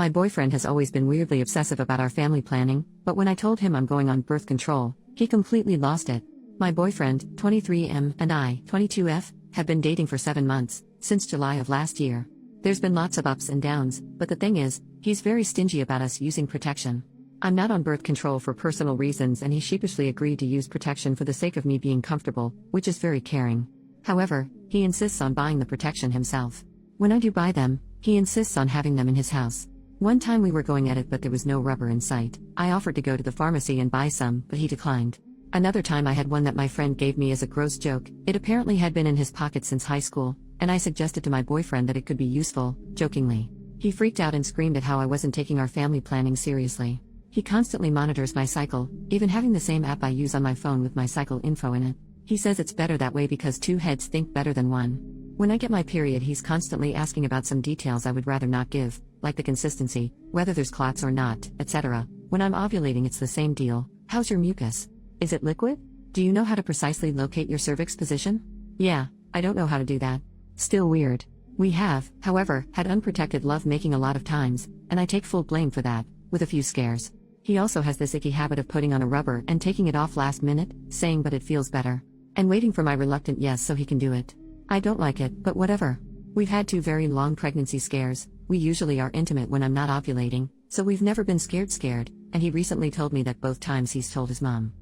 My boyfriend has always been weirdly obsessive about our family planning, but when I told him I'm going on birth control, he completely lost it. My boyfriend, 23M, and I, 22F, have been dating for 7 months, since July of last year. There's been lots of ups and downs, but the thing is, he's very stingy about us using protection. I'm not on birth control for personal reasons, and he sheepishly agreed to use protection for the sake of me being comfortable, which is very caring. However, he insists on buying the protection himself. When I do buy them, he insists on having them in his house. One time we were going at it but there was no rubber in sight. I offered to go to the pharmacy and buy some, but he declined. Another time I had one that my friend gave me as a gross joke. It apparently had been in his pocket since high school, and I suggested to my boyfriend that it could be useful, jokingly. He freaked out and screamed at how I wasn't taking our family planning seriously. He constantly monitors my cycle, even having the same app I use on my phone with my cycle info in it. He says it's better that way because 2 heads think better than 1. When I get my period, he's constantly asking about some details I would rather not give, like the consistency, whether there's clots or not, etc. When I'm ovulating, it's the same deal. How's your mucus? Is it liquid? Do you know how to precisely locate your cervix position? Yeah, I don't know how to do that. Still weird. We have, however, had unprotected love making a lot of times, and I take full blame for that, with a few scares. He also has this icky habit of putting on a rubber and taking it off last minute, saying but it feels better. And waiting for my reluctant yes so he can do it. I don't like it, but whatever. We've had 2 very long pregnancy scares. We usually are intimate when I'm not ovulating, so we've never been scared, and he recently told me that both times he's told his mom,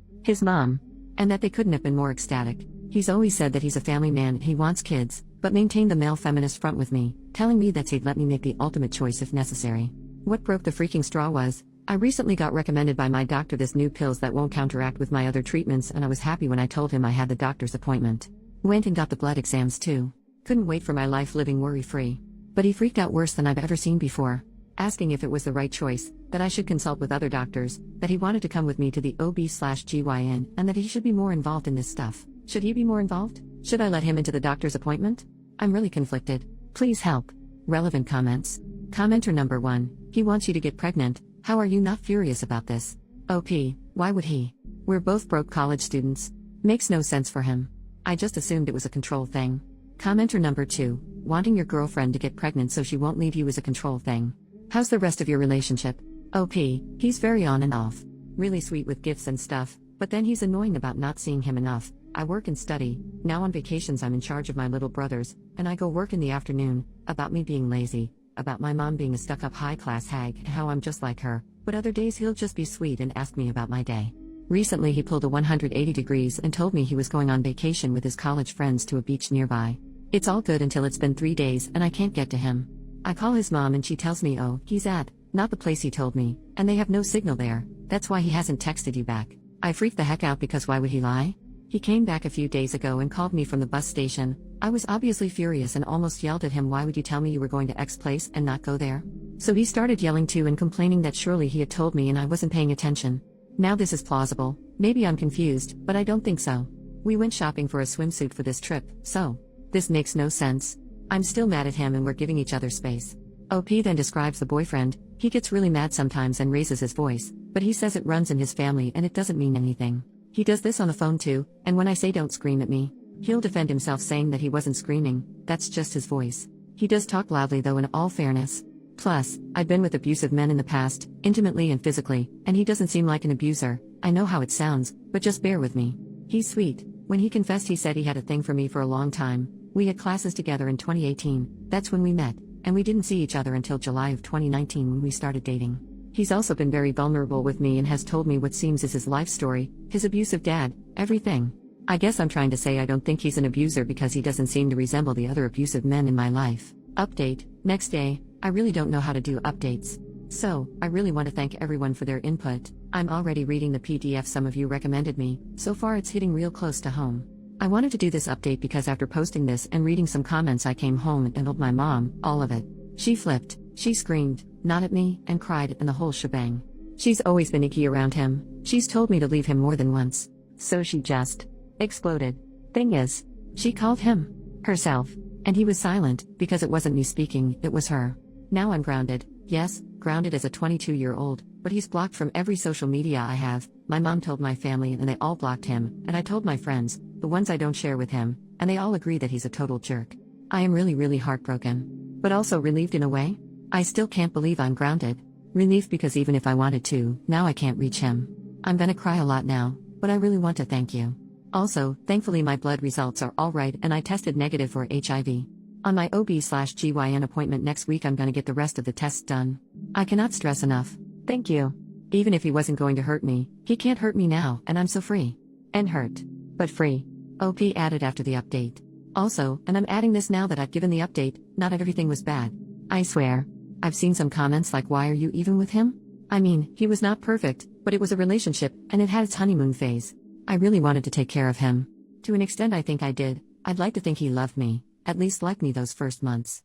and that they couldn't have been more ecstatic. He's always said that he's a family man and he wants kids, but maintained the male feminist front with me, telling me that he'd let me make the ultimate choice if necessary. What broke the freaking straw was, I recently got recommended by my doctor this new pills that won't counteract with my other treatments, and I was happy when I told him I had the doctor's appointment. Went and got the blood exams too. Couldn't wait for my life living worry-free. But he freaked out worse than I've ever seen before, asking if it was the right choice, that I should consult with other doctors, that he wanted to come with me to the OB/GYN, and that he should be more involved in this stuff. Should he be more involved? Should I let him into the doctor's appointment? I'm really conflicted. Please help. Relevant comments. Commenter number 1, he wants you to get pregnant. How are you not furious about this? OP, why would he? We're both broke college students. Makes no sense for him. I just assumed it was a control thing. Commenter number 2, wanting your girlfriend to get pregnant so she won't leave you is a control thing. How's the rest of your relationship? OP, he's very on and off. Really sweet with gifts and stuff, but then he's annoying about not seeing him enough. I work and study. Now on vacations I'm in charge of my little brothers, and I go work in the afternoon. About me being lazy, about my mom being a stuck-up high-class hag and how I'm just like her, but other days he'll just be sweet and ask me about my day. Recently he pulled a 180 degrees and told me he was going on vacation with his college friends to a beach nearby. It's all good until it's been 3 days and I can't get to him. I call his mom and she tells me he's at, not the place he told me, and they have no signal there. That's why he hasn't texted you back. I freaked the heck out because why would he lie? He came back a few days ago and called me from the bus station. I was obviously furious and almost yelled at him, why would you tell me you were going to X place and not go there? So he started yelling too and complaining that surely he had told me and I wasn't paying attention. Now this is plausible. Maybe I'm confused, but I don't think so. We went shopping for a swimsuit for this trip, so this makes no sense. I'm still mad at him and we're giving each other space. OP then describes the boyfriend. He gets really mad sometimes and raises his voice, but he says it runs in his family and it doesn't mean anything. He does this on the phone too, and when I say don't scream at me, he'll defend himself saying that he wasn't screaming, that's just his voice. He does talk loudly though, in all fairness. Plus, I've been with abusive men in the past, intimately and physically, and he doesn't seem like an abuser. I know how it sounds, but just bear with me. He's sweet. When he confessed, he said he had a thing for me for a long time. We had classes together in 2018, that's when we met, and we didn't see each other until July of 2019 when we started dating. He's also been very vulnerable with me and has told me what seems is his life story, his abusive dad, everything. I guess I'm trying to say I don't think he's an abuser because he doesn't seem to resemble the other abusive men in my life. Update, next day. I really don't know how to do updates. So, I really want to thank everyone for their input. I'm already reading the PDF some of you recommended me. So far it's hitting real close to home. I wanted to do this update because after posting this and reading some comments I came home and told my mom, all of it. She flipped, she screamed, not at me, and cried, and the whole shebang. She's always been icky around him. She's told me to leave him more than once. So she just exploded. Thing is, she called him herself, and he was silent, because it wasn't me speaking, it was her. Now I'm grounded. Yes, grounded as a 22-year-old, but he's blocked from every social media I have. My mom told my family and they all blocked him, and I told my friends, the ones I don't share with him, and they all agree that he's a total jerk. I am really heartbroken. But also relieved in a way. I still can't believe I'm grounded. Relief because even if I wanted to, now I can't reach him. I'm gonna cry a lot now, but I really want to thank you. Also, thankfully my blood results are alright and I tested negative for HIV. On my OB/GYN appointment next week I'm gonna get the rest of the tests done. I cannot stress enough. Thank you. Even if he wasn't going to hurt me, he can't hurt me now, and I'm so free. And hurt. But free. OP added after the update. Also, and I'm adding this now that I've given the update, not everything was bad. I swear. I've seen some comments like, why are you even with him? I mean, he was not perfect, but it was a relationship, and it had its honeymoon phase. I really wanted to take care of him. To an extent I think I did. I'd like to think he loved me, at least liked me those first months.